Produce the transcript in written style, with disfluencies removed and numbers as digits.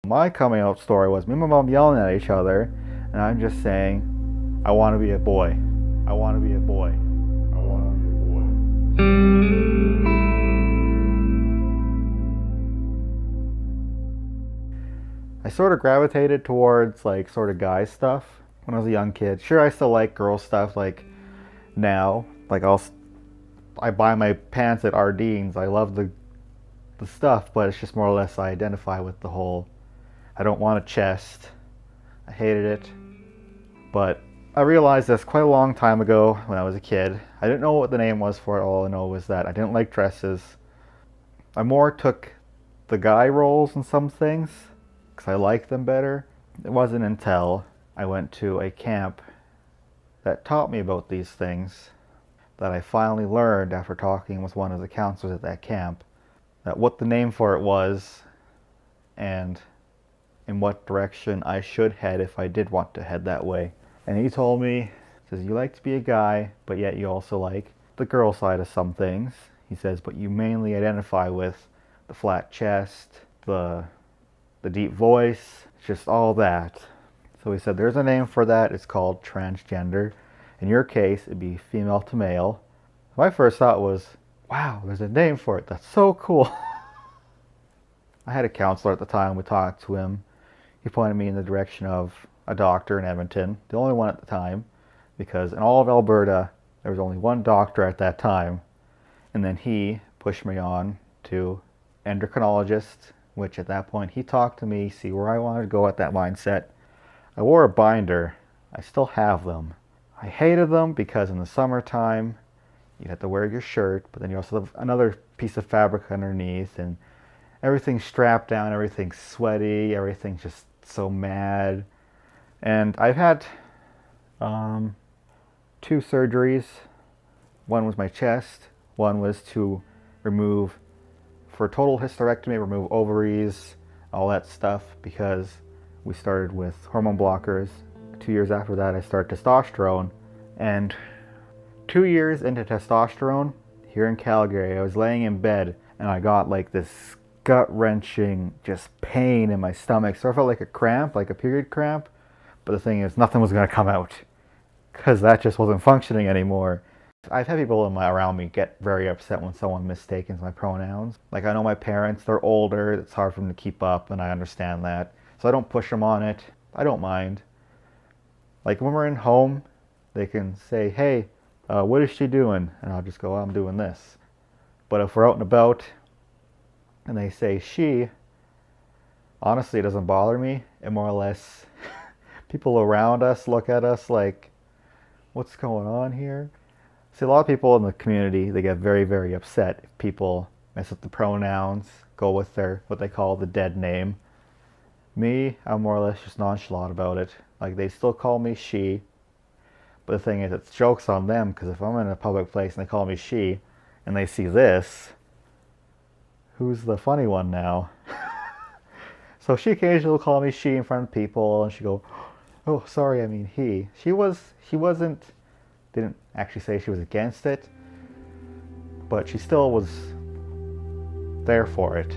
My coming out story was me and my mom yelling at each other, and I'm just saying, I want to be a boy. I want to be a boy. I want to be a boy. I sort of gravitated towards like sort of guy stuff when I was a young kid. Sure, I still like girl stuff like now. Like I buy my pants at Ardene's. I love the stuff, but it's just more or less I identify with the whole I don't want a chest. I hated it. But I realized this quite a long time ago when I was a kid. I didn't know what the name was for it. All I know was that I didn't like dresses. I more took the guy roles in some things because I liked them better. It wasn't until I went to a camp that taught me about these things that I finally learned after talking with one of the counselors at that camp that what the name for it was and in what direction I should head if I did want to head that way. And he told me, says, you like to be a guy, but yet you also like the girl side of some things. He says, but you mainly identify with the flat chest, the deep voice, just all that. So he said, there's a name for that. It's called transgender. In your case, it'd be female to male. My first thought was, wow, there's a name for it. That's so cool. I had a counselor at the time. We talked to him. He pointed me in the direction of a doctor in Edmonton, the only one at the time, because in all of Alberta, there was only one doctor at that time. And then he pushed me on to endocrinologist, which at that point, he talked to me, see where I wanted to go at that mindset. I wore a binder. I still have them. I hated them because in the summertime, you have to wear your shirt, but then you also have another piece of fabric underneath, and everything's strapped down, everything's sweaty, everything's just so mad. And I've had 2 surgeries. One was my chest, one was to remove, for a total hysterectomy, remove ovaries, all that stuff, because we started with hormone blockers. 2 years after that, I started testosterone. And 2 years into testosterone, here in Calgary, I was laying in bed and I got like this gut-wrenching just pain in my stomach. So I felt like a cramp, like a period cramp. But the thing is, nothing was going to come out because that just wasn't functioning anymore. I've had people around me get very upset when someone mistakes my pronouns. Like, I know my parents, they're older, it's hard for them to keep up, and I understand that. So I don't push them on it. I don't mind. Like, when we're in home, they can say, hey, what is she doing? And I'll just go, I'm doing this. But if we're out and about and they say she, honestly, it doesn't bother me. It more or less, people around us look at us like, what's going on here? See, a lot of people in the community, they get very, very upset if people mess up the pronouns, go with their, what they call the dead name. Me, I'm more or less just nonchalant about it. Like, they still call me she. But the thing is, it's jokes on them, because if I'm in a public place and they call me she, and they see this, who's the funny one now? So she occasionally will call me she in front of people, and she go, oh, sorry, I mean he. Didn't actually say she was against it, but she still was there for it.